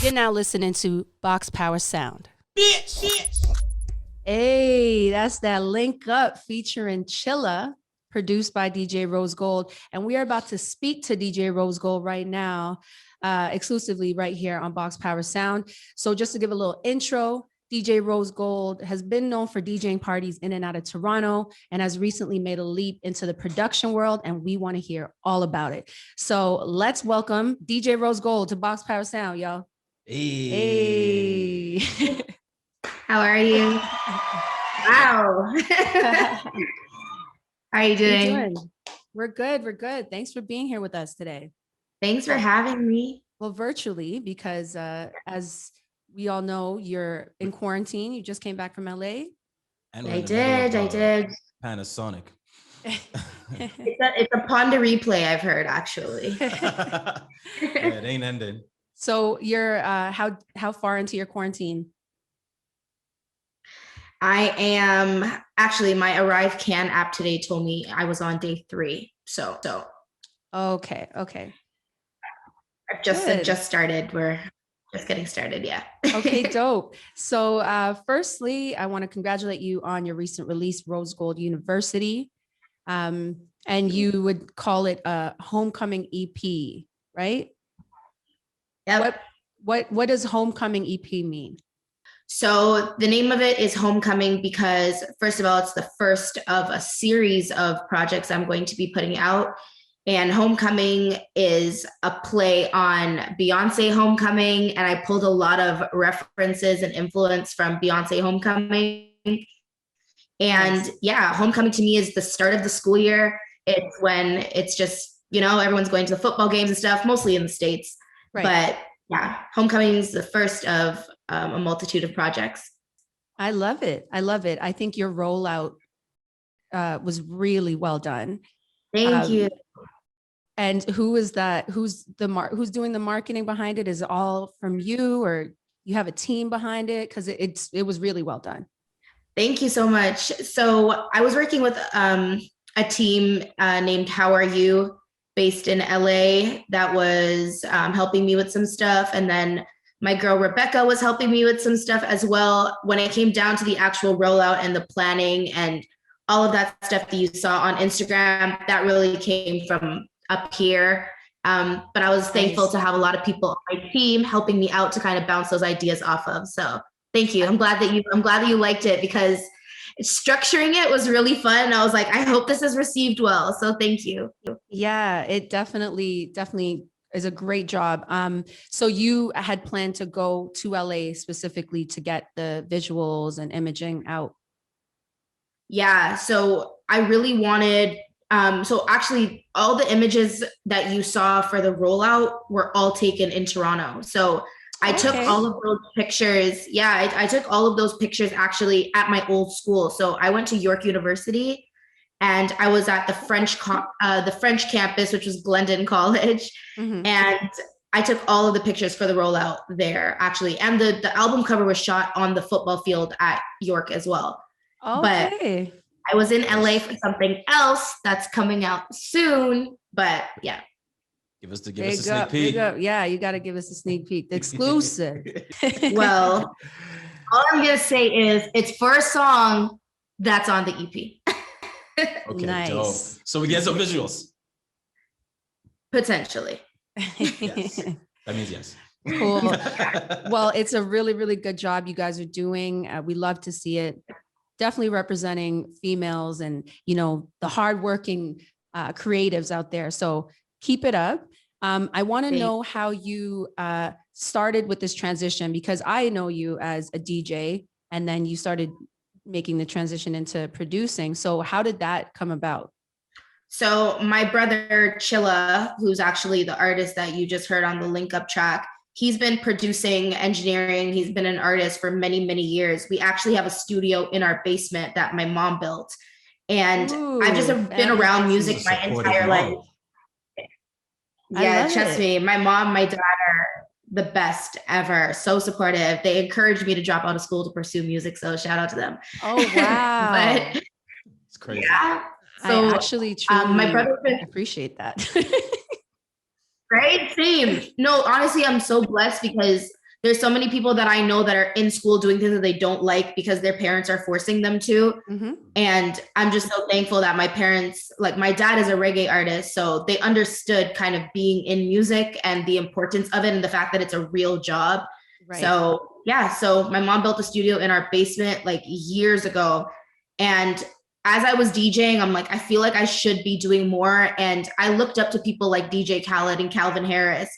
You're now listening to Box Power Sound. Bitch. Hey, that's that Link Up featuring Chilla, produced by DJ Rosegold. And we are about to speak to DJ Rosegold right now, exclusively right here on Box Power Sound. So just to give a little intro, DJ Rosegold has been known for DJing parties in and out of Toronto and has recently made a leap into the production world, and we want to hear all about it. So let's welcome DJ Rosegold to Box Power Sound, y'all. Hey. How are you? Wow. How are you doing? We're good. We're good. Thanks for being here with us today. Thanks for having me. Well, virtually, because as we all know, you're in quarantine. You just came back from LA. And I did. Panasonic. It's upon the replay, I've heard, actually. Yeah, it ain't ending. So you're how far into your quarantine? I am actually, my Arrive Can app today told me I was on day 3. So Okay. I've just started. We're just getting started. Yeah. Okay, dope. So firstly, I want to congratulate you on your recent release, Rosegold University. And you would call it a homecoming EP, right? Yep. What does homecoming EP mean? So the name of it is Homecoming because, first of all, it's the first of a series of projects I'm going to be putting out. And Homecoming is a play on Beyonce Homecoming. And I pulled a lot of references and influence from Beyonce Homecoming. And yeah, Homecoming to me is the start of the school year. It's when it's just, everyone's going to the football games and stuff, mostly in the States. Right. But yeah, Homecoming is the first of a multitude of projects. I love it. I think your rollout was really well done. Thank you. And who is that? Who's doing the marketing behind it? Is it all from you, or you have a team behind it? Because it was really well done. Thank you so much. So I was working with a team named How Are You, based in LA, that was helping me with some stuff. And then my girl Rebecca was helping me with some stuff as well. When it came down to the actual rollout and the planning and all of that stuff that you saw on Instagram, that really came from up here. But I was thankful to have a lot of people on my team helping me out to kind of bounce those ideas off of. So thank you. I'm glad that you liked it, because structuring it was really fun. I was like, I hope this is received well. So thank you. Yeah, it definitely is a great job. So you had planned to go to LA specifically to get the visuals and imaging out. Yeah, so I really wanted, so actually all the images that you saw for the rollout were all taken in Toronto. So I took all of those pictures. Yeah, I took all of those pictures actually at my old school. So I went to York University, and I was at the French campus, which was Glendon College. Mm-hmm. And I took all of the pictures for the rollout there, actually. And the album cover was shot on the football field at York as well. Okay. But I was in LA for something else that's coming out soon. But yeah. Give us a sneak peek. Yeah, you got to give us a sneak peek. The exclusive. Well, all I'm going to say is it's for a song that's on the EP. Okay, nice. Dope. So we get some visuals. Potentially. Yes. That means yes. Cool. Well, it's a really, really good job you guys are doing. We love to see it. Definitely representing females and, the hardworking creatives out there. So keep it up. I want to know how you started with this transition, because I know you as a DJ and then you started making the transition into producing. So how did that come about? So my brother Chilla, who's actually the artist that you just heard on the Link Up track, he's been producing, engineering. He's been an artist for many, many years. We actually have a studio in our basement that my mom built. And I've just been around music my entire life. Yeah, trust me. My mom, my dad are the best ever. So supportive. They encouraged me to drop out of school to pursue music. So shout out to them. Oh, wow. But it's crazy. Yeah. So I actually truly my brother appreciate that. Right? Same. No, honestly, I'm so blessed because there's so many people that I know that are in school doing things that they don't like because their parents are forcing them to. Mm-hmm. And I'm just so thankful that my parents, like my dad is a reggae artist, so they understood kind of being in music and the importance of it and the fact that it's a real job. Right. So yeah, so my mom built a studio in our basement like years ago. And as I was DJing, I'm like, I feel like I should be doing more. And I looked up to people like DJ Khaled and Calvin Harris,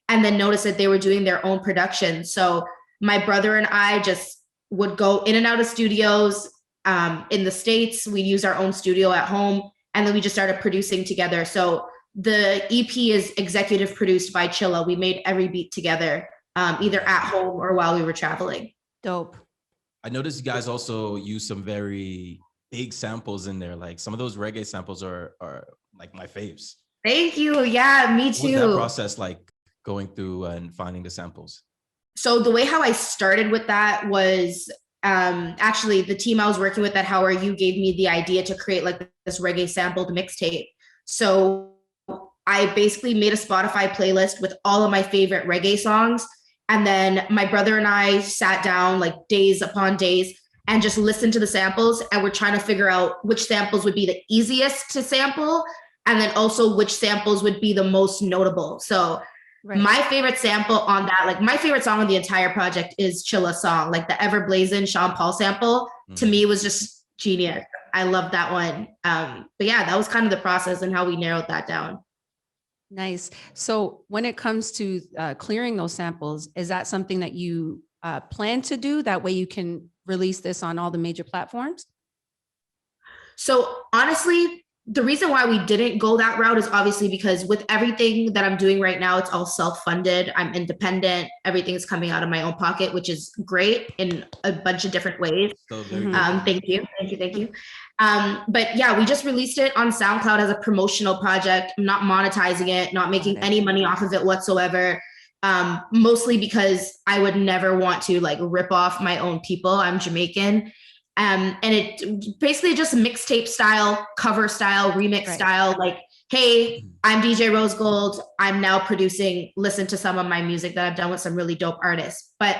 and then noticed that they were doing their own production. So my brother and I just would go in and out of studios. In the States, we'd use our own studio at home, and then we just started producing together. So the EP is executive produced by Chilla. We made every beat together, either at home or while we were traveling. Dope. I noticed you guys also use some very big samples in there. Like some of those reggae samples are like my faves. Thank you. Yeah, me too. What was that process like going through and finding the samples? So the way how I started with that was actually the team I was working with at How Are You gave me the idea to create like this reggae sampled mixtape. So I basically made a Spotify playlist with all of my favorite reggae songs. And then my brother and I sat down like days upon days and just listened to the samples. And we're trying to figure out which samples would be the easiest to sample. And then also which samples would be the most notable. So my favorite sample on that, like my favorite song on the entire project is Chilla's song, like the Ever Blazing Sean Paul sample, to me was just genius. I love that one. But yeah, that was kind of the process and how we narrowed that down. Nice. So when it comes to clearing those samples, is that something that you plan to do? That way you can release this on all the major platforms? So honestly, the reason why we didn't go that route is obviously because with everything that I'm doing right now, it's all self-funded. I'm independent. Everything's coming out of my own pocket, which is great in a bunch of different ways. So very Thank you. But yeah, we just released it on SoundCloud as a promotional project. I'm not monetizing it, not making any money off of it whatsoever. Mostly because I would never want to like rip off my own people. I'm Jamaican. And it basically just mixtape style, cover style, remix style, like, hey, I'm DJ Rosegold. I'm now producing, listen to some of my music that I've done with some really dope artists. But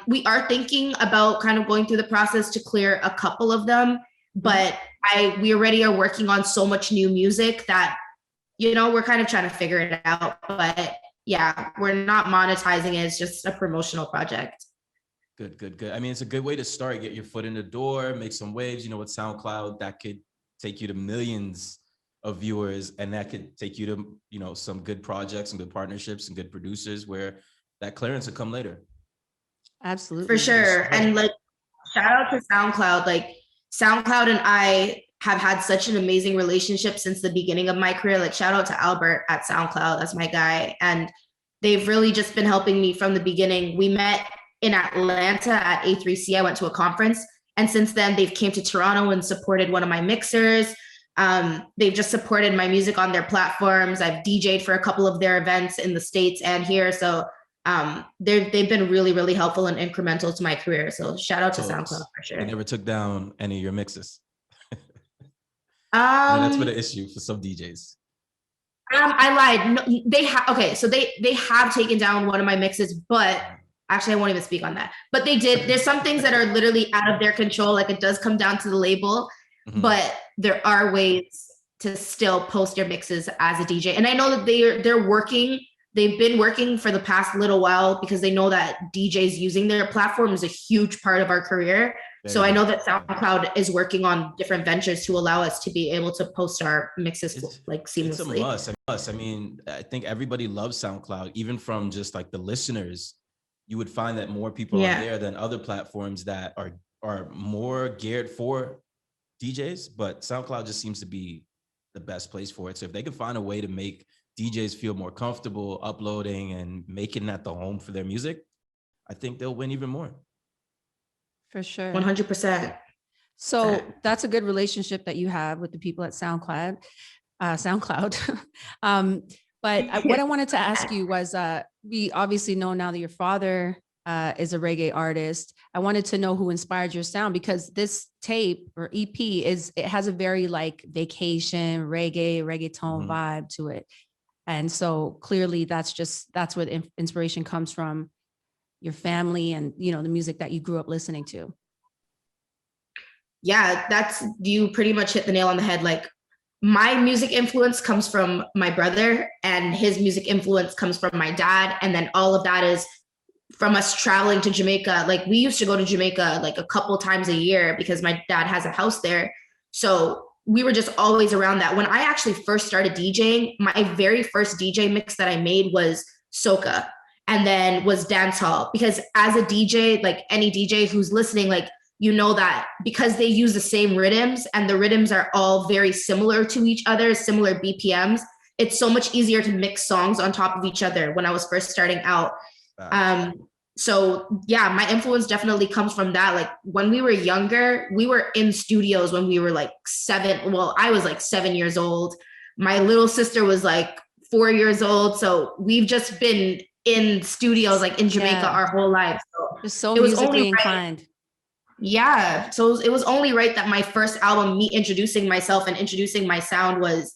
we are thinking about kind of going through the process to clear a couple of them. But we already are working on so much new music that, you know, we're kind of trying to figure it out. But yeah, we're not monetizing it. It's just a promotional project. Good. I mean, it's a good way to start, get your foot in the door, make some waves, you know, with SoundCloud, that could take you to millions of viewers, and that could take you to, you know, some good projects and good partnerships and good producers where that clearance will come later. Absolutely. For sure. And like, shout out to SoundCloud. Like SoundCloud and I have had such an amazing relationship since the beginning of my career. Like shout out to Albert at SoundCloud. That's my guy. And they've really just been helping me from the beginning. We met in Atlanta at A3C. I went to a conference, and since then they've came to Toronto and supported one of my mixers. They've just supported my music on their platforms. I've DJ'd for a couple of their events in the States and here. So they've been really, really helpful and incremental to my career. So shout out to SoundCloud for sure. They never took down any of your mixes. That's been an issue for some DJs. I lied. No, they have. Okay, so they have taken down one of my mixes, but actually, I won't even speak on that. But they did. There's some things that are literally out of their control. Like it does come down to the label, but there are ways to still post your mixes as a DJ. And I know that they're working. They've been working for the past little while because they know that DJs using their platform is a huge part of our career. So I know that SoundCloud is working on different ventures to allow us to be able to post our mixes like seamlessly. It's a must. I mean, I think everybody loves SoundCloud, even from just like the listeners. You would find that more people are there than other platforms that are more geared for DJs, but SoundCloud just seems to be the best place for it. So if they can find a way to make DJs feel more comfortable uploading and making that the home for their music, I think they'll win even more. For sure. 100%. So that's a good relationship that you have with the people at SoundCloud. But what I wanted to ask you was, we obviously know now that your father is a reggae artist. I wanted to know who inspired your sound, because this tape or EP it has a very like vacation, reggaeton vibe to it. And so clearly that's where the inspiration comes from. your family and, you know, the music that you grew up listening to? Yeah, you pretty much hit the nail on the head. Like, my music influence comes from my brother, and his music influence comes from my dad. And then all of that is from us traveling to Jamaica. Like, we used to go to Jamaica like a couple times a year because my dad has a house there. So we were just always around that. When I actually first started DJing, my very first DJ mix that I made was soca, and then was dancehall. Because as a DJ, like any DJ who's listening, like, you know that because they use the same rhythms and the rhythms are all very similar to each other, similar BPMs, it's so much easier to mix songs on top of each other when I was first starting out. So yeah, my influence definitely comes from that. Like, when we were younger, we were in studios when we were like 7. Well, I was like 7 years old. My little sister was like 4 years old. So we've just been in studios, like in Jamaica, our whole life. So just so musically inclined. Yeah. So it was only right that my first album, me introducing myself and introducing my sound, was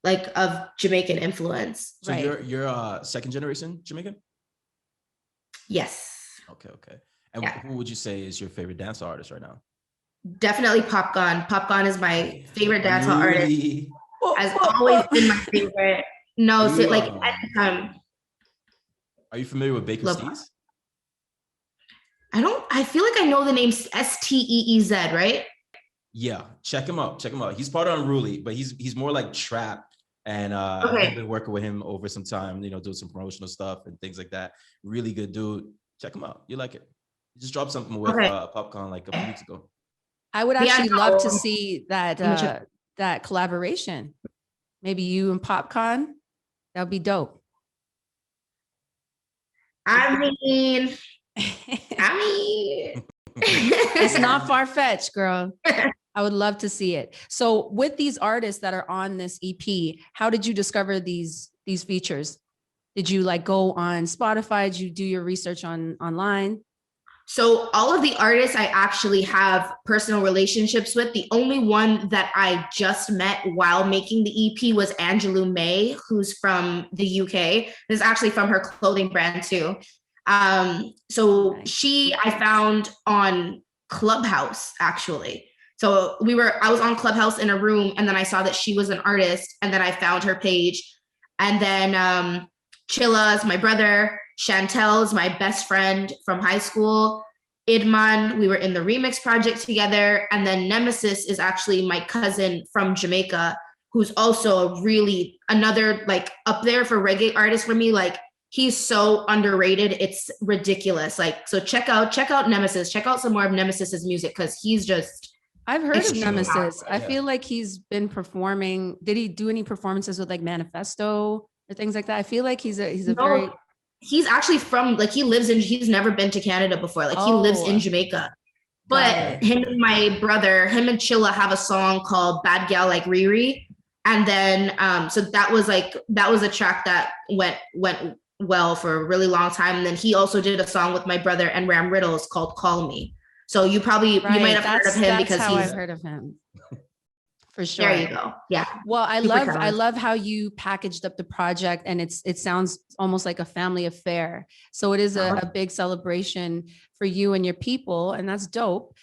like of Jamaican influence. So you're second generation Jamaican? Yes. Okay. And who would you say is your favorite dancehall artist right now? Definitely Popcorn. Popcorn is my favorite dancehall artist. Has always been my favorite. No, so like anytime. Are you familiar with Baker Steez? I feel like I know the name Steez, right? Yeah, check him out. He's part of Unruly, but he's more like trap. And I've been working with him over some time, you know, doing some promotional stuff and things like that. Really good dude. Check him out. You like it. He just dropped something with Popcorn like a few weeks ago. I would actually love to see that that collaboration. Maybe you and Popcorn. That would be dope. I mean, it's not far-fetched, girl. I would love to see it. So with these artists that are on this EP, how did you discover these features? Did you like go on Spotify? Did you do your research online? So all of the artists I actually have personal relationships with. The only one that I just met while making the EP was Angelou May, who's from the UK. This is actually from her clothing brand too. So I found on Clubhouse actually. So I was on Clubhouse in a room, and then I saw that she was an artist, and then I found her page. And then Chilla is my brother, Chantel is my best friend from high school, Idman, we were in the remix project together. And then Nemesis is actually my cousin from Jamaica, who's also another like up there for reggae artist for me. Like, he's so underrated. It's ridiculous. Like, so check out Nemesis, check out some more of Nemesis's music, because he's just, I've heard of Nemesis. I feel like he's been performing. Did he do any performances with like Manifesto or things like that? I feel like he's actually from, like, he's never been to Canada before. Like, he lives in Jamaica. But him and my brother, him and Chilla have a song called Bad Gal Like Riri. And then so that was a track that went well for a really long time. And then he also did a song with my brother and Ram Riddles called Call Me. So you might have heard of him because I've heard of him. For sure. There you go. Yeah. Well, I love how you packaged up the project, and it sounds almost like a family affair. So it is a big celebration for you and your people, and that's dope.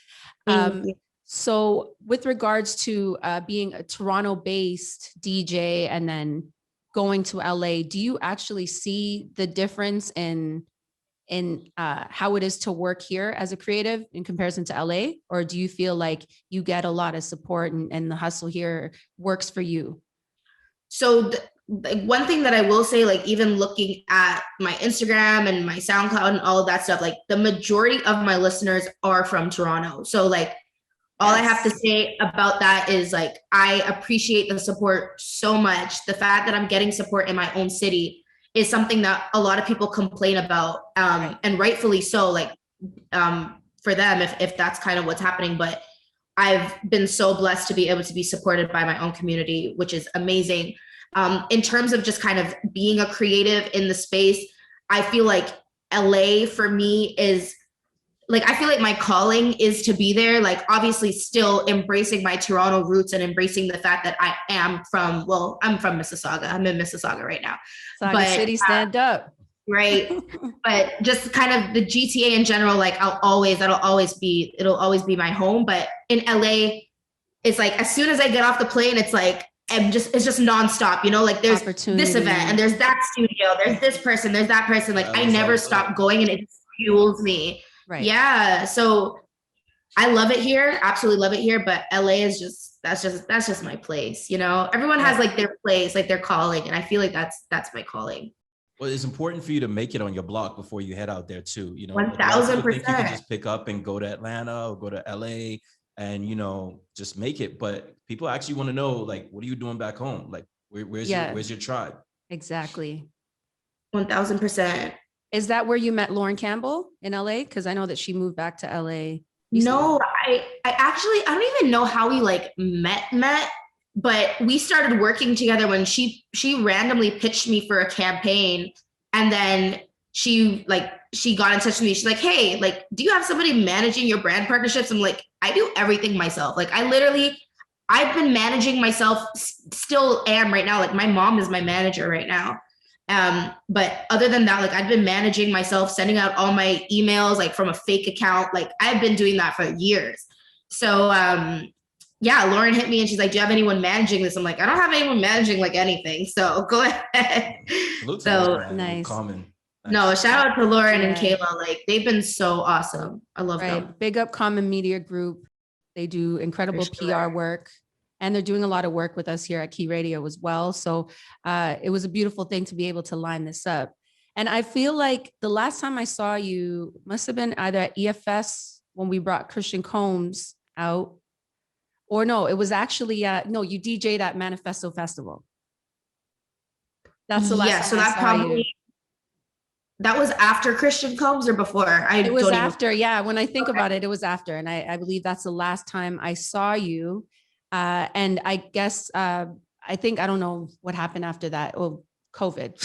So with regards to being a Toronto-based DJ and then going to LA, do you actually see the difference in how it is to work here as a creative in comparison to LA? Or do you feel like you get a lot of support and the hustle here works for you? So one thing that I will say, like, even looking at my Instagram and my SoundCloud and all of that stuff, like, the majority of my listeners are from Toronto. So like, all I have to say about that is, like, I appreciate the support so much. The fact that I'm getting support in my own city is something that a lot of people complain about, and rightfully so, like, for them, if that's kind of what's happening. But I've been so blessed to be able to be supported by my own community, which is amazing. In terms of just kind of being a creative in the space, I feel like LA for me is, like, I feel like my calling is to be there, like, obviously still embracing my Toronto roots and embracing the fact that I'm from Mississauga. I'm in Mississauga right now. Mississauga City, stand up. right? But just kind of the GTA in general, like it'll always be my home. But in LA, it's like as soon as I get off the plane, it's like it's just nonstop, you know, like there's this event and there's that studio, there's this person, there's that person. Like I never stop going and it just fuels me. Right. Yeah. So I love it here. Absolutely love it here. But LA is that's just my place. You know, everyone has like their place, like their calling. And I feel like that's my calling. Well, it's important for you to make it on your block before you head out there too. You know, 1000%. Think you can just pick up and go to Atlanta or go to LA and, you know, just make it. But people actually want to know, like, what are you doing back home? Like, where's your tribe? Exactly. 1000%. Is that where you met Lauren Campbell in LA? Because I know that she moved back to LA recently. No, I don't even know how we like met, but we started working together when she randomly pitched me for a campaign, and then she got in touch with me. She's like, hey, like, do you have somebody managing your brand partnerships? I'm like, I do everything myself. Like I've been managing myself, still am right now. Like my mom is my manager right now. But other than that, like I've been managing myself, sending out all my emails, like from a fake account. Like I've been doing that for years. So, yeah, Lauren hit me and she's like, do you have anyone managing this? I'm like, I don't have anyone managing like anything. So go ahead. So nice. Common. Nice. No, shout out to Lauren and Kayla. Like they've been so awesome. I love them. Big up Common Media Group. They do incredible PR work. And they're doing a lot of work with us here at Cay Radio as well. So it was a beautiful thing to be able to line this up. And I feel like the last time I saw you must have been either at EFS when we brought Christian Combs out, or no, it was actually, no, you DJ'd at Manifesto Festival. That's the last time so that probably, that was after Christian Combs or before? It was after, yeah. When I think about it, it was after. And I believe that's the last time I saw you. And I guess, I don't know what happened after that. Oh, COVID.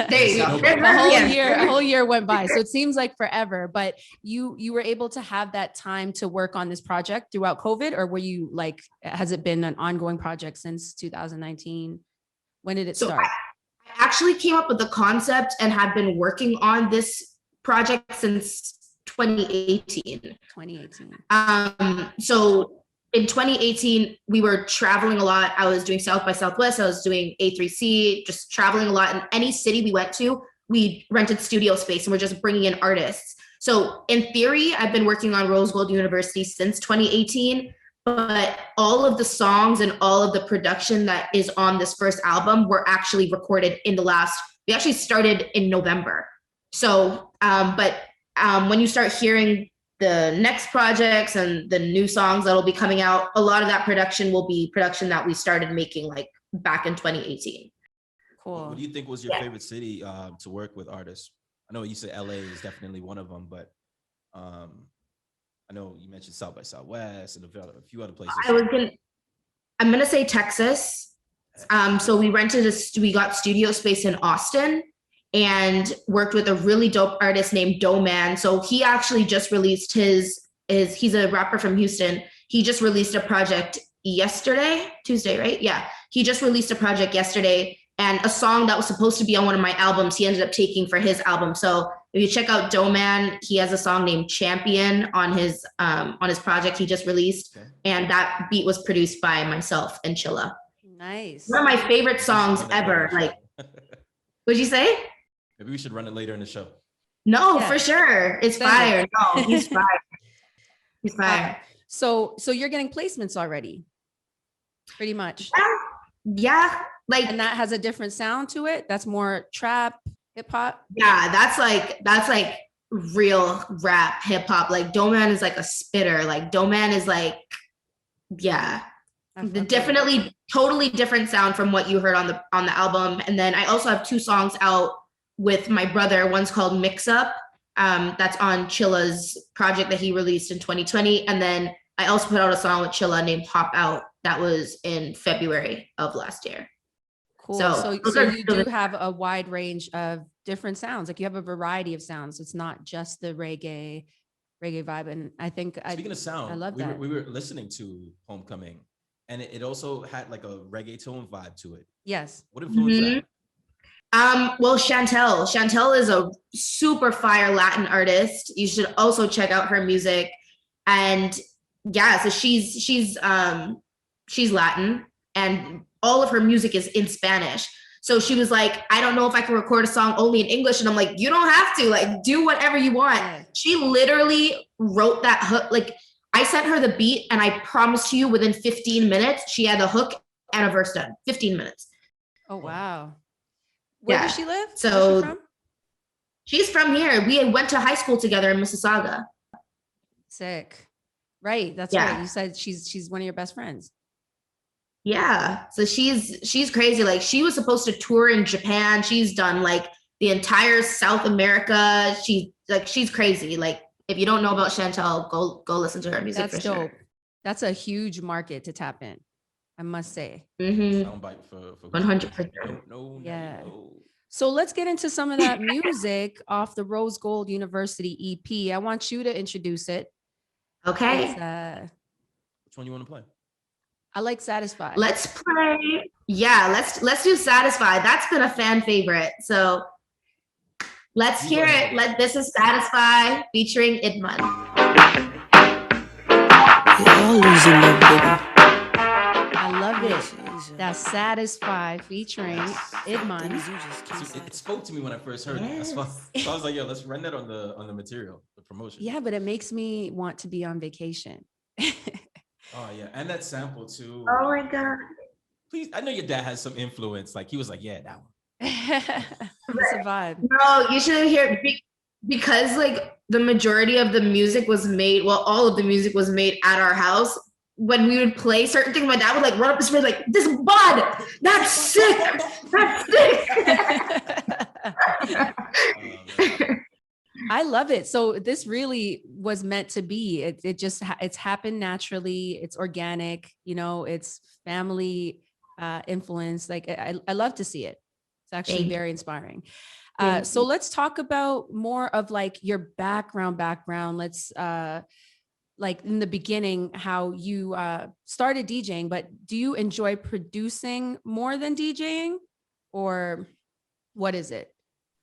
There you go. A whole year went by. So it seems like forever, but you were able to have that time to work on this project throughout COVID, or were you like, has it been an ongoing project since 2019? When did it start? I actually came up with the concept and have been working on this project since 2018. So in 2018, we were traveling a lot. I was doing South by Southwest. I was doing A3C, just traveling a lot. In any city we went to, we rented studio space and we're just bringing in artists. So in theory, I've been working on Rosegold University since 2018, but all of the songs and all of the production that is on this first album were actually recorded we actually started in November. So, when you start hearing the next projects and the new songs that'll be coming out, a lot of that production will be production that we started making like back in 2018. Cool. What do you think was your favorite city to work with artists? I know you said LA is definitely one of them, but I know you mentioned South by Southwest and a few other places. I'm gonna say Texas. So we got studio space in Austin and worked with a really dope artist named Doman. So he actually just released he's a rapper from Houston. He just released a project Tuesday, right? Yeah. He just released a project yesterday, and a song that was supposed to be on one of my albums, he ended up taking for his album. So if you check out Doman, he has a song named Champion on his project he just released. Okay. And that beat was produced by myself and Chilla. Nice. One of my favorite songs ever. Like, what'd you say? Maybe we should run it later in the show. No, for sure. It's fire. No, he's fire. He's fire. So you're getting placements already, pretty much. Yeah. Like, and that has a different sound to it. That's more trap, hip hop. Yeah, that's like real rap, hip hop. Like Doman is like a spitter. Like Doman is like, yeah. Definitely totally different sound from what you heard on the album. And then I also have 2 songs out with my brother. One's called Mix Up. That's on Chilla's project that he released in 2020. And then I also put out a song with Chilla named Hop Out. That was in February of last year. Cool. So you do have a wide range of different sounds. Like you have a variety of sounds. It's not just the reggae vibe. And I think speaking of sound, I love that. We were listening to Homecoming, and it also had like a reggaeton vibe to it. Yes. What influenced that? Well, Chantel is a super fire Latin artist. You should also check out her music. And yeah, so she's Latin, and all of her music is in Spanish. So she was like, I don't know if I can record a song only in English. And I'm like, you don't have to, like, do whatever you want. She literally wrote that hook. Like, I sent her the beat, and I promise you within 15 minutes, she had the hook and a verse done. 15 minutes. Oh, wow. Where does she live? So she's from here. We went to high school together in Mississauga. Sick. Right. That's right. You said she's one of your best friends. Yeah. So she's crazy. Like, she was supposed to tour in Japan. She's done like the entire South America. She's crazy. Like, if you don't know about Chantel, go listen to her music. That's dope. Sure. That's a huge market to tap in, I must say. Soundbite for 100%. No. So let's get into some of that music off the Rosegold University EP. I want you to introduce it. Okay. Which one you want to play? I like Satisfied. Let's play. Yeah, let's do Satisfied. That's been a fan favorite. So let's hear it. This is Satisfied featuring Idman. We're all losing love, baby. I love it. That's Satisfied featuring Idman. It spoke to me when I first heard it. So I was like, yo, let's run that on the material, the promotion. Yeah, but it makes me want to be on vacation. Oh yeah, and that sample too. Oh my God. Please, I know your dad has some influence. Like, he was like, yeah, that one. It's a vibe. No, you should hear, because like the majority of the music was made, well, all of the music was made at our house. When we would play certain things, my dad would like run up the street like, this bud, that's sick. That's sick. I love it. So this really was meant to be. It's happened naturally. It's organic, it's family influence. Like, I love to see it. It's actually very inspiring. So let's talk about more of like your background. Let's like in the beginning, how you started DJing, but do you enjoy producing more than DJing, or what is it?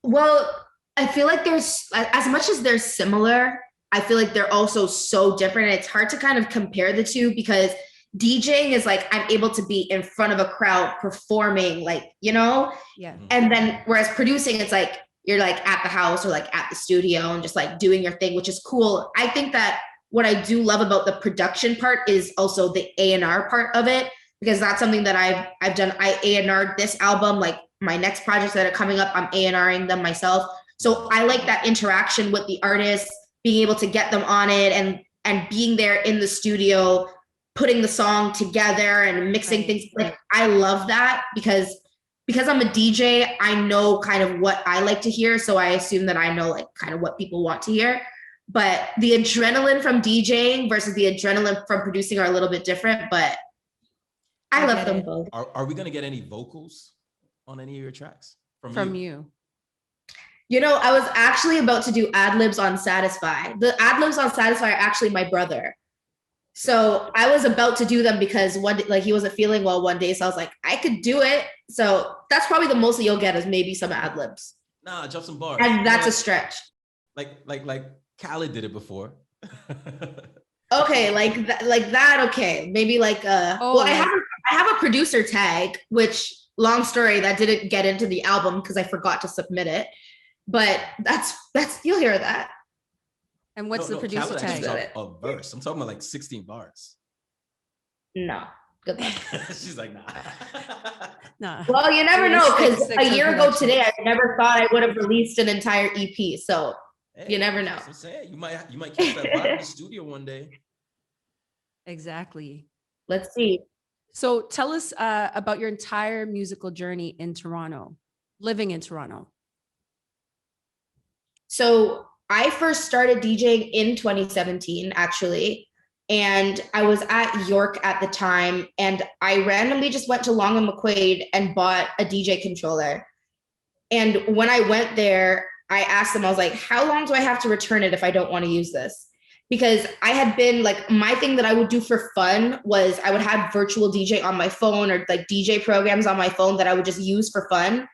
Well, I feel like there's, as much as they're similar, I feel like they're also so different. It's hard to kind of compare the two, because DJing is like, I'm able to be in front of a crowd performing, like, Yeah. And then whereas producing, it's like, you're like at the house or like at the studio and just like doing your thing, which is cool. I think that what I do love about the production part is also the A&R part of it, because that's something that I've done. I A&R'd this album, like my next projects that are coming up, I'm A&Ring them myself. So I like that interaction with the artists, being able to get them on it and being there in the studio, putting the song together and mixing things. Like, I love that because I'm a DJ, I know kind of what I like to hear. So I assume that I know like kind of what people want to hear. But the adrenaline from DJing versus the adrenaline from producing are a little bit different, but I love them both. Are we going to get any vocals on any of your tracks from you? I was actually about to do ad-libs on Satisfy. The ad-libs on Satisfy are actually my brother. So I was about to do them because one day, like, he wasn't feeling well one day. So I was like, I could do it. So that's probably the most that you'll get, is maybe some ad-libs. Nah, drop some bars. And that's a stretch. Like Khaled did it before. Okay, like that. Okay, maybe like well, I have a producer tag, which, long story, that didn't get into the album because I forgot to submit it. But that's you'll hear that. And what's the producer tag? A verse. I'm talking about like 16 bars. No, good luck. She's like, nah. Nah. Well, you never know, because a year ago today, I never thought I would have released an entire EP. So you never know. I'm saying, you might catch that vibe in the studio one day. Exactly. Let's see. So tell us about your entire musical journey in Toronto, living in Toronto. So I first started DJing in 2017, actually. And I was at York at the time. And I randomly just went to Long and McQuaid and bought a DJ controller. And when I went there, I asked them, I was like, how long do I have to return it if I don't want to use this? Because I had been like, my thing that I would do for fun was I would have virtual DJ on my phone, or like DJ programs on my phone that I would just use for fun.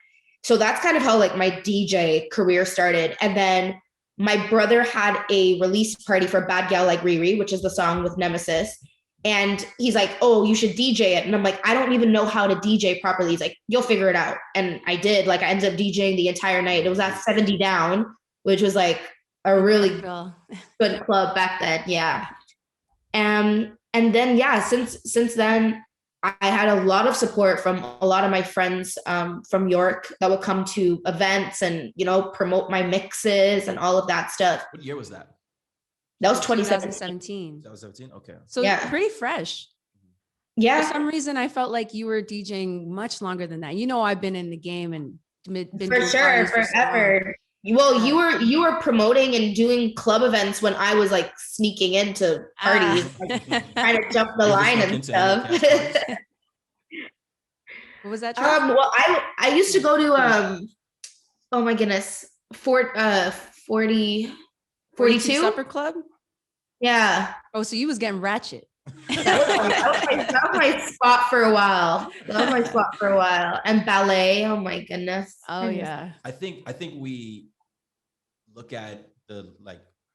So that's kind of how like my DJ career started. And then my brother had a release party for Bad Gal Like Riri, which is the song with Nemesis. And he's like, oh, you should DJ it. And I'm like, I don't even know how to DJ properly. He's like, you'll figure it out. And I did. Like, I ended up DJing the entire night. It was at 70 Down, which was like a really good club back then. Yeah. And then, yeah, since then, I had a lot of support from a lot of my friends from York that would come to events and, you know, promote my mixes and all of that stuff. What year was that? That was 2017. That was 17? Okay. So yeah, pretty fresh. Yeah. For some reason, I felt like you were DJing much longer than that. You know, I've been in the game and been for sure, forever. Well, you were promoting and doing club events when I was like sneaking into parties, like, trying to jump the line and stuff. What was that? Well, I used to go to oh my goodness, 42 Supper Club. Yeah. Oh, so you was getting ratchet. That was my spot for a while. And ballet. Oh my goodness. Oh yeah. I think we look at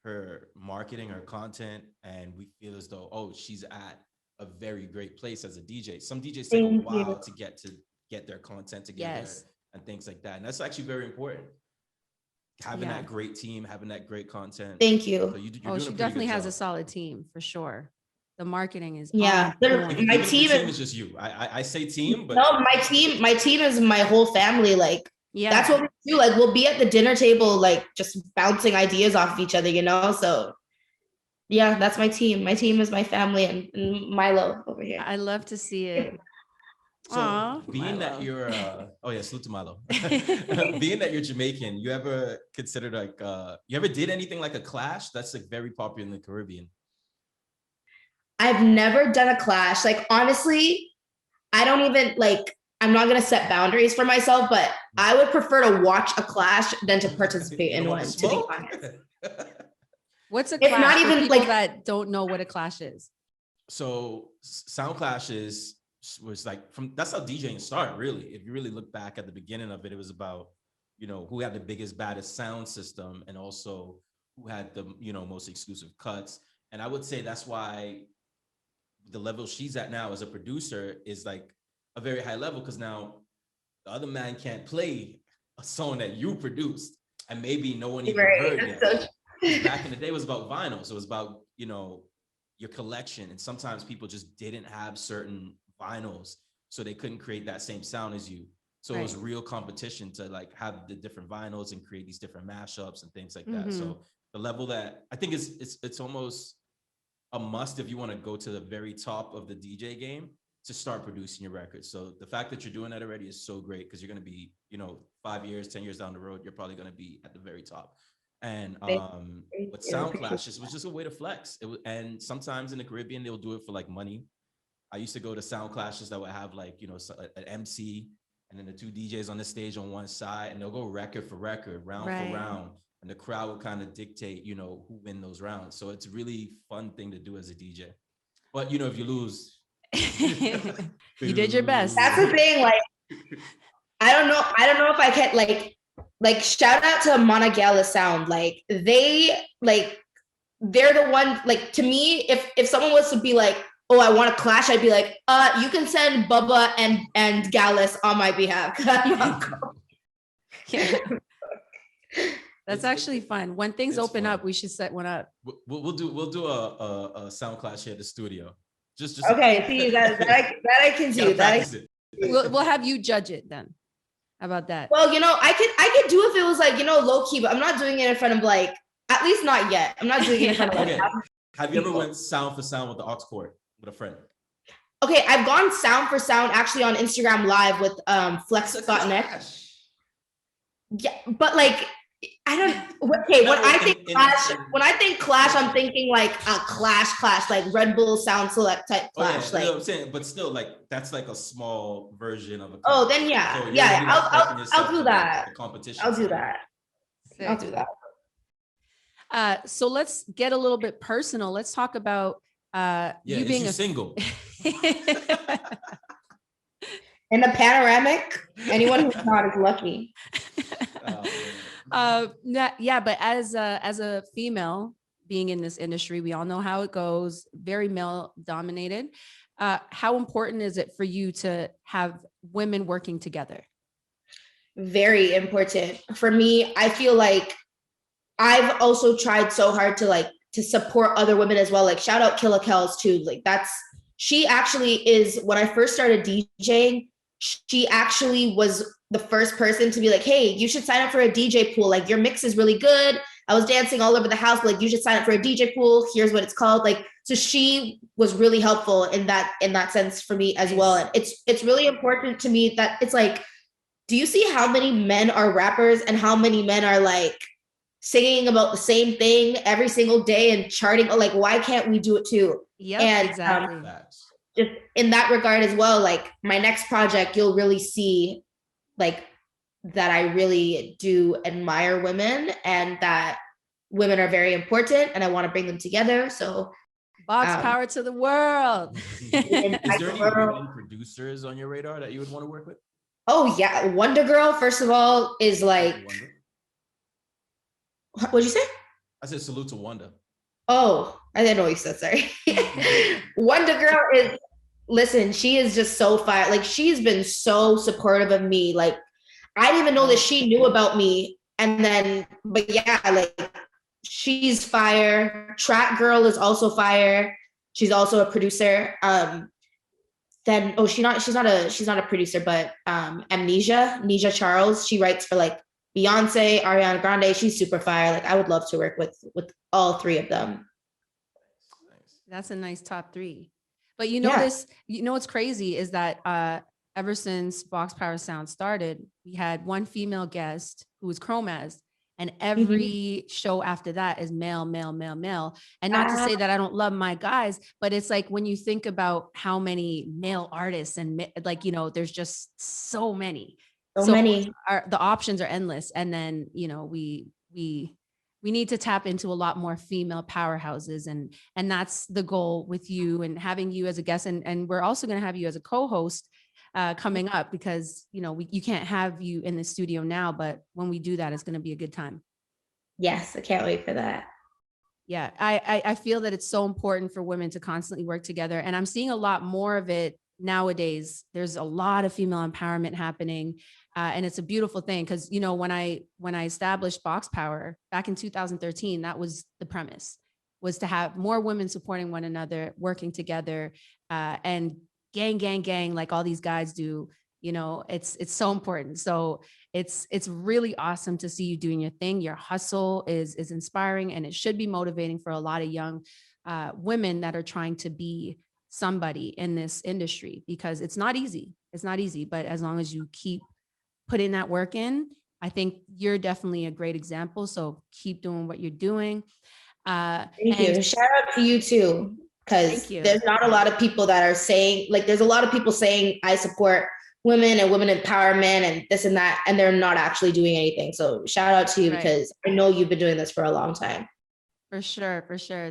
her marketing, her content, and we feel as though, oh, she's at a very great place as a DJ. Some DJs take a while to get their content together and things like that. And that's actually very important. Having that great team, having that great content. Thank you. So she definitely has a solid team for sure. The marketing is my team is just you. I say team, but no, my team is my whole family. Like, that's what we do. Like, we'll be at the dinner table, like just bouncing ideas off of each other, you know? So yeah, that's my team. My team is my family and Milo over here. I love to see it. So Aww, being Milo. that you're salute to Milo. Being that you're Jamaican, you ever considered like you ever did anything like a clash? That's like very popular in the Caribbean. I've never done a clash. Like, honestly, I don't even like, I'm not going to set boundaries for myself, but I would prefer to watch a clash than to participate in one, to be honest. What's a clash? It's not even people like that don't know what a clash is. So sound clashes was like that's how DJing started, really. If you really look back at the beginning of it, it was about, you know, who had the biggest, baddest sound system and also who had the, you know, most exclusive cuts. And I would say that's why the level she's at now as a producer is like a very high level, because now the other man can't play a song that you produced and maybe no one even heard it. So back in the day, it was about vinyl. So it was about, you know, your collection. And sometimes people just didn't have certain vinyls, so they couldn't create that same sound as you. So it was real competition to like have the different vinyls and create these different mashups and things like that. So the level that I think it's almost a must if you want to go to the very top of the DJ game to start producing your records. So the fact that you're doing that already is so great, because you're going to be, you know, 5 years, 10 years down the road, you're probably going to be at the very top. And with sound clashes, it was just a way to flex. And sometimes in the Caribbean, they'll do it for like money. I used to go to sound clashes that would have like, you know, an MC and then the two DJs on the stage on one side, and they'll go record for record, round for round. And the crowd will kind of dictate, you know, who win those rounds. So it's a really fun thing to do as a DJ. But, you know, if you lose, you did your best. That's the thing. Like, I don't know if I can like shout out to Monagala Sound. Like they're the one, like, to me, if someone was to be like, oh, I want to clash, I'd be like, you can send Bubba and Gallus on my behalf. That's actually fun. When things open fun. up, we should set one up. We'll do a sound clash here at the studio. Just okay. See, that I can do. We'll have you judge it then. How about that? Well, you know, I could do if it was like, you know, low key, but I'm not doing it in front of like, at least not yet. I'm not doing it in front of like. Have you ever went sound for sound with the aux cord with a friend? Okay, I've gone sound for sound actually on Instagram Live with Flex.net. Yeah, but like, I don't. Okay, when I think clash, I'm thinking like a clash, like Red Bull Sound Select type clash. Yeah, like, you know what I'm saying, but still, like that's like a small version of a. Oh, then yeah, so yeah, I'll do that. The competition. I'll do that. I'll do that. So let's get a little bit personal. Let's talk about you being single. In the panoramic, anyone who's not is lucky. Yeah, but as a female being in this industry, we all know how it goes, very male dominated. How important is it for you to have women working together? Very important. For me, I feel like I've also tried so hard to support other women as well. Like shout out Killa Kells too. Like she actually is, when I first started DJing, she actually was the first person to be like, hey, you should sign up for a DJ pool. Like your mix is really good. I was dancing all over the house, but like you should sign up for a DJ pool. Here's what it's called. Like, so she was really helpful in that sense for me as well. And it's really important to me that it's like, do you see how many men are rappers and how many men are like singing about the same thing every single day and charting? Like, why can't we do it too? Yeah, and, exactly. Just in that regard as well, like my next project, you'll really see like that I really do admire women and that women are very important and I want to bring them together. So Box power to the world. Is there any women producers on your radar that you would want to work with? Oh yeah, Wonder Girl, first of all, is like, what'd you say? I said salute to Wanda. Oh, I didn't know what you said, sorry. Wonder Girl is, listen, she is just so fire. Like she's been so supportive of me. Like I didn't even know that she knew about me. And then, but yeah, like she's fire. Track Girl is also fire. She's also a producer. Then she's not a producer, but Amnesia Charles, she writes for like Beyonce, Ariana Grande. She's super fire. Like I would love to work with all three of them. That's a nice top three. But what's crazy is that ever since Box Power Sound started, we had one female guest who was Chromaz, and every show after that is male. And not to say that I don't love my guys, but it's like when you think about how many male artists and like, there's just so many. So many. The options are endless. And then, we need to tap into a lot more female powerhouses, and that's the goal with you and having you as a guest. And we're also going to have you as a co-host coming up because, you can't have you in the studio now, but when we do that, it's going to be a good time. Yes. I can't wait for that. Yeah. I feel that it's so important for women to constantly work together. And I'm seeing a lot more of it nowadays. There's a lot of female empowerment happening. And it's a beautiful thing because, when I established Box Power back in 2013, that was the premise, was to have more women supporting one another, working together, and gang, like all these guys do. It's so important. So it's really awesome to see you doing your thing. Your hustle is inspiring, and it should be motivating for a lot of young women that are trying to be somebody in this industry, because it's not easy. It's not easy, but as long as you keep putting that work in, I think you're definitely a great example. So keep doing what you're doing. Thank you. Shout out to you too, because there's not a lot of people that are saying, like, there's a lot of people saying I support women and women empowerment and this and that, and they're not actually doing anything. So shout out to you, because I know you've been doing this for a long time. For sure.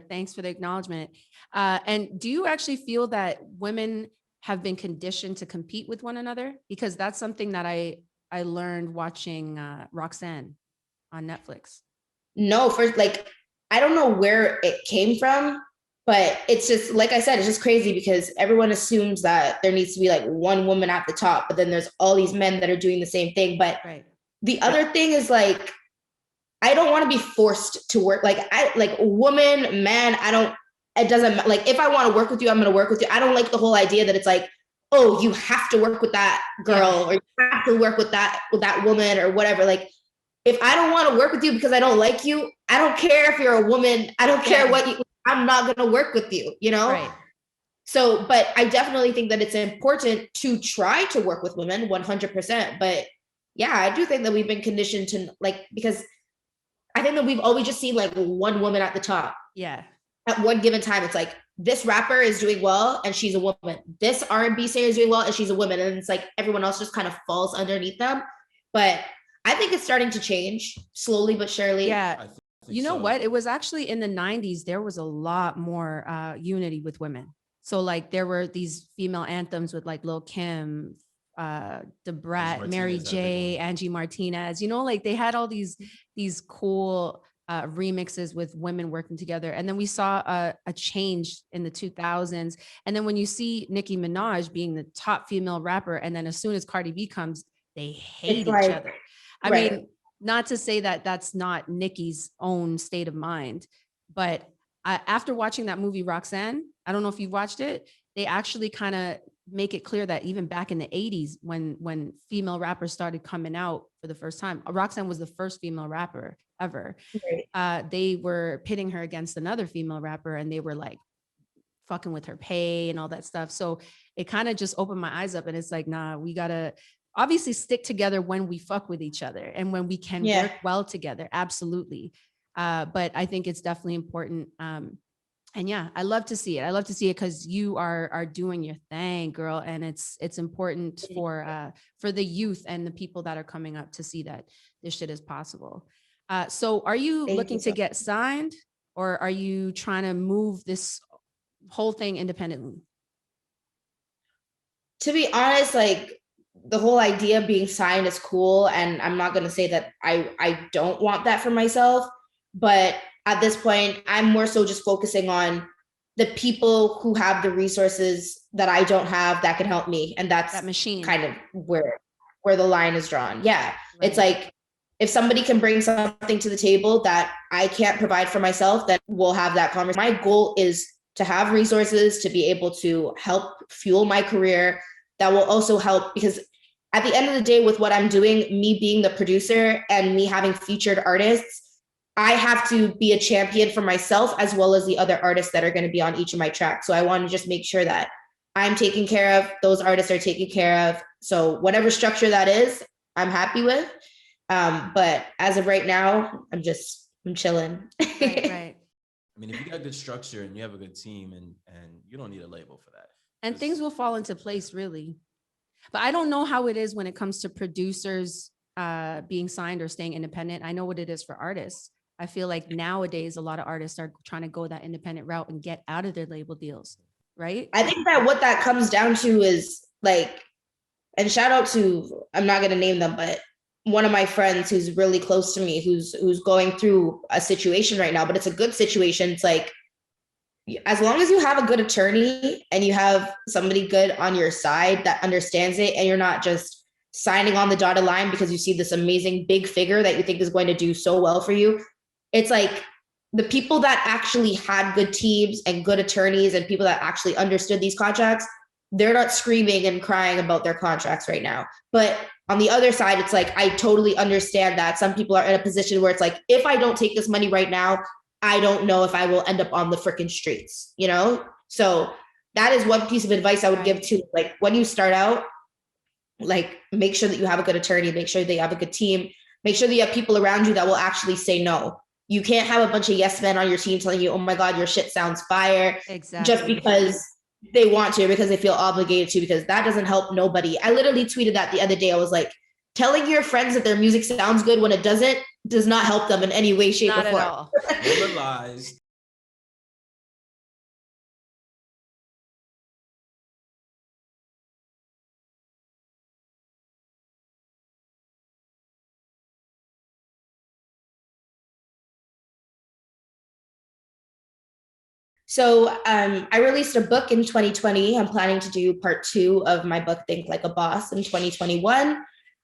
Thanks for the acknowledgement. And do you actually feel that women have been conditioned to compete with one another? Because that's something that I learned watching Roxanne on Netflix. No, I don't know where it came from, but it's just, like I said, it's just crazy because everyone assumes that there needs to be like one woman at the top, but then there's all these men that are doing the same thing. But the other thing is like, I don't want to be forced to work. Woman, man, it doesn't, like, if I want to work with you, I'm going to work with you. I don't like the whole idea that it's like, oh, you have to work with that girl, or you have to work with that woman or whatever. Like, if I don't want to work with you because I don't like you, I don't care if you're a woman. I don't care I'm not going to work with you, Right. So, but I definitely think that it's important to try to work with women 100%. But yeah, I do think that we've been conditioned to, like, because I think that we've always just seen like one woman at the top. Yeah. At one given time, it's like, this rapper is doing well and she's a woman. This R&B singer is doing well and she's a woman. And it's like everyone else just kind of falls underneath them. But I think it's starting to change slowly but surely. Yeah. You know what? It was actually in the 90s, there was a lot more unity with women. So like there were these female anthems with like Lil' Kim, Debrat, Mary J, Angie Martinez, you know, like they had all these cool remixes with women working together. And then we saw a change in the 2000s. And then when you see Nicki Minaj being the top female rapper, and then as soon as Cardi B comes, they hate each other. I mean, not to say that that's not Nicki's own state of mind, but after watching that movie, Roxanne, I don't know if you've watched it, they actually kind of make it clear that even back in the 80s, when female rappers started coming out for the first time, Roxanne was the first female rapper ever. They were pitting her against another female rapper, and they were like fucking with her pay and all that stuff. So it kind of just opened my eyes up, and it's like, nah, we gotta obviously stick together when we fuck with each other and when we can work well together. Absolutely. But I think it's definitely important. And yeah, I love to see it. I love to see it because you are doing your thing, girl. And it's important for the youth and the people that are coming up to see that this shit is possible. So are you looking to get signed, or are you trying to move this whole thing independently? To be honest, like the whole idea of being signed is cool. And I'm not going to say that I don't want that for myself, but at this point, I'm more so just focusing on the people who have the resources that I don't have that can help me. And that's that machine kind of where the line is drawn. Yeah. Right. It's like, if somebody can bring something to the table that I can't provide for myself, then we'll have that conversation. My goal is to have resources to be able to help fuel my career. That will also help, because at the end of the day, with what I'm doing, me being the producer and me having featured artists, I have to be a champion for myself as well as the other artists that are going to be on each of my tracks. So I want to just make sure that I'm taken care of, those artists are taken care of. So whatever structure that is, I'm happy with. But as of right now, I'm chilling. Right. I mean, if you got good structure and you have a good team, and you don't need a label for that. And things will fall into place, really. But I don't know how it is when it comes to producers being signed or staying independent. I know what it is for artists. I feel like nowadays a lot of artists are trying to go that independent route and get out of their label deals, right? I think that what that comes down to is like, and shout out to, I'm not going to name them, but one of my friends who's really close to me, who's going through a situation right now, but it's a good situation. It's like, as long as you have a good attorney and you have somebody good on your side that understands it, and you're not just signing on the dotted line because you see this amazing big figure that you think is going to do so well for you. It's like the people that actually had good teams and good attorneys and people that actually understood these contracts, they're not screaming and crying about their contracts right now. But on the other side, it's like, I totally understand that some people are in a position where it's like, if I don't take this money right now, I don't know if I will end up on the freaking streets, you know? So that is one piece of advice I would give to, like, when you start out, like, make sure that you have a good attorney, make sure that you have a good team, make sure that you have people around you that will actually say no. You can't have a bunch of yes men on your team telling you, oh my God, your shit sounds fire. Exactly. Just because they want to, because they feel obligated to, because that doesn't help nobody. I literally tweeted that the other day. I was like, telling your friends that their music sounds good when it doesn't does not help them in any way, shape, or form. Not at all. Lies. So I released a book in 2020. I'm planning to do part 2 of my book, Think Like a Boss, in 2021.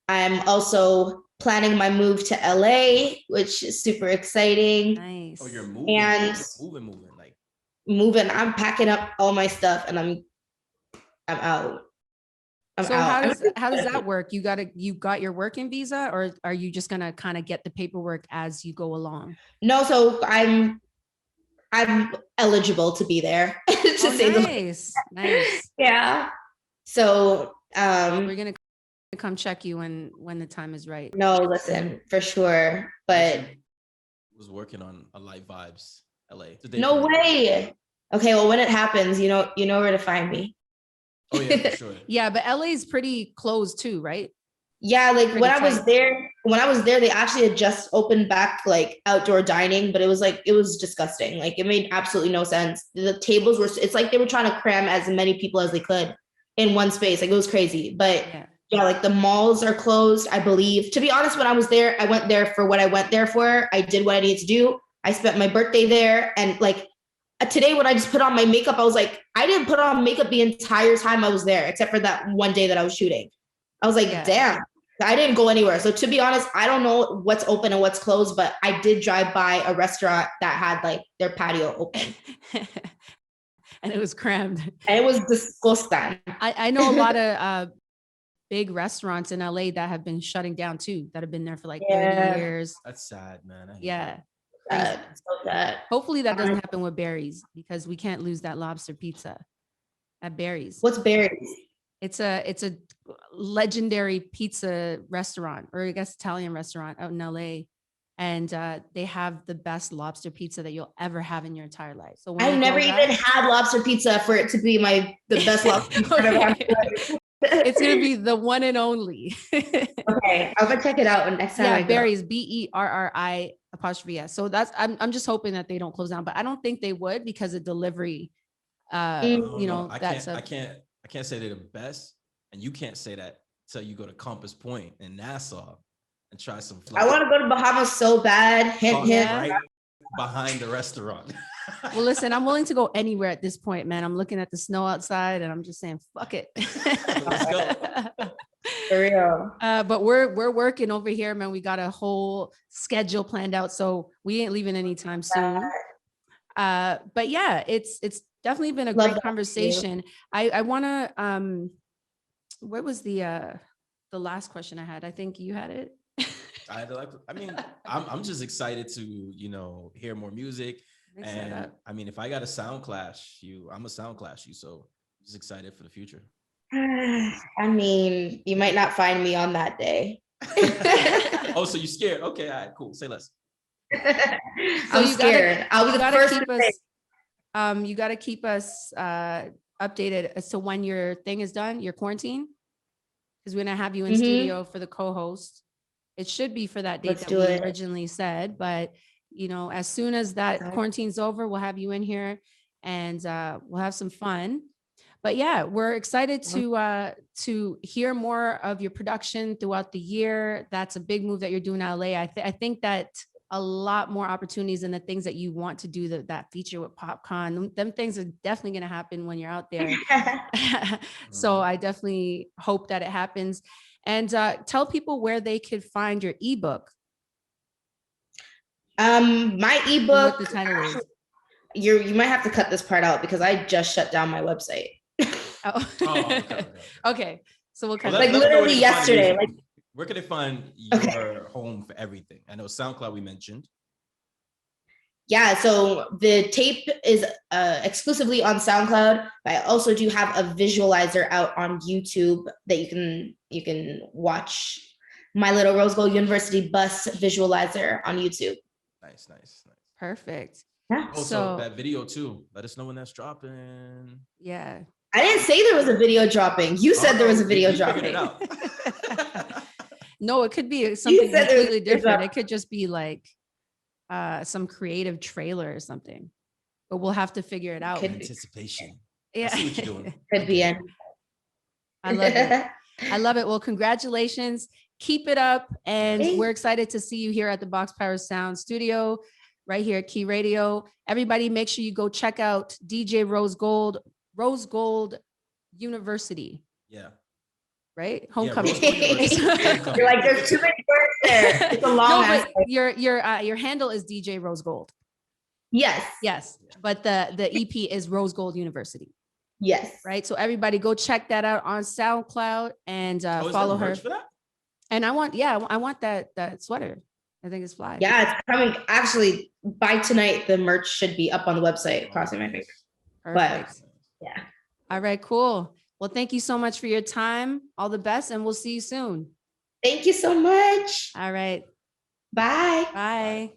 I'm also planning my move to LA, which is super exciting. Nice. Oh, you're moving. And moving. I'm packing up all my stuff and I'm out. So how does that work? You got your working visa, or are you just gonna kind of get the paperwork as you go along? No, so I'm eligible to be there. Nice. Yeah. So we're gonna come check you when the time is right. No, listen, for sure. But I was working on a Light Vibes LA. No way. Okay, well, when it happens, you know where to find me. Oh yeah, for sure. Yeah, but LA is pretty closed too, right? Yeah, like when I was there, they actually had just opened back like outdoor dining, but it was disgusting. Like it made absolutely no sense. The tables it's like they were trying to cram as many people as they could in one space. Like it was crazy. But Yeah, like the malls are closed, I believe. To be honest, when I was there, I went there for what I went there for. I did what I needed to do. I spent my birthday there. And like today, when I just put on my makeup, I was like, I didn't put on makeup the entire time I was there, except for that one day that I was shooting. I was like, damn, I didn't go anywhere. So to be honest, I don't know what's open and what's closed, but I did drive by a restaurant that had like their patio open. And it was crammed. And it was disgusting. I know a lot of big restaurants in LA that have been shutting down too, that have been there for like 30 years. That's sad, man. Yeah. So sad. Hopefully that doesn't happen with Barry's, because we can't lose that lobster pizza at Barry's. What's Barry's? It's a legendary pizza restaurant, or I guess Italian restaurant out in LA. And they have the best lobster pizza that you'll ever have in your entire life. So I've never even had lobster pizza for it to be the best lobster pizza I've ever had. It's gonna be the one and only. Okay, I'll go check it out next time. Yeah, Barry's, BERRI''. So that's I'm just hoping that they don't close down, but I don't think they would, because of delivery. I can't say they're the best, and you can't say that till you go to Compass Point in Nassau and try some flight. I want to go to Bahamas so bad. Hint, hint. Right behind the restaurant. Well, listen, I'm willing to go anywhere at this point, man. I'm looking at the snow outside and I'm just saying, fuck it. Let's go. For real. But we're working over here, man. We got a whole schedule planned out, so we ain't leaving anytime soon. But yeah, it's definitely been a great conversation. I want to, what was the last question I had? I think you had it. I'm just excited to, hear more music. And I mean, if I got a sound clash you, I'm a sound clash you. So I'm just excited for the future. I mean, you might not find me on that day. Oh, so you scared? Okay, all right, cool. Say less. I'm scared. I'll be the first to say. You got to keep us updated as to when your thing is done, your quarantine, because we're gonna have you in studio for the co-host. It should be for that date that we originally said, but as soon as that quarantine's over, we'll have you in here and we'll have some fun. But yeah, we're excited to hear more of your production throughout the year. That's a big move that you're doing in LA. I think that a lot more opportunities and the things that you want to do, that feature with PopCon, them things are definitely going to happen when you're out there. So I definitely hope that it happens. And tell people where they could find your ebook. My ebook, what the title is. You might have to cut this part out because I just shut down my website. Okay. So we'll cut like literally yesterday. Like, where can they find your home for everything? I know SoundCloud we mentioned. Yeah, so the tape is exclusively on SoundCloud, but I also do have a visualizer out on YouTube that you can watch. My little Rosegold University bus visualizer on YouTube. Nice. Perfect. Yeah. Also, that video too. Let us know when that's dropping. Yeah. I didn't say there was a video dropping. You said there was a video dropping. It out. No, it could be something completely different. It could just be like some creative trailer or something, but we'll have to figure it out. Anticipation. Yeah. I see what you're doing. Could be it. I love it. I love it. Well, congratulations. Keep it up. And we're excited to see you here at the Box Power Sound studio right here at Cay Radio. Everybody, make sure you go check out DJ Rosegold University. Yeah. Right? Homecoming. Yeah, you're like, there's too many words there. It's a long your handle is DJ Rosegold. Yes. But the EP is Rosegold University. Yes. Right. So everybody go check that out on SoundCloud and follow her. For that? And I want that sweater. I think it's fly. Yeah, it's coming. Actually, by tonight, the merch should be up on the website. Crossing my fingers. Perfect. But yeah. All right, cool. Well, thank you so much for your time. All the best, and we'll see you soon. Thank you so much. All right. Bye. Bye.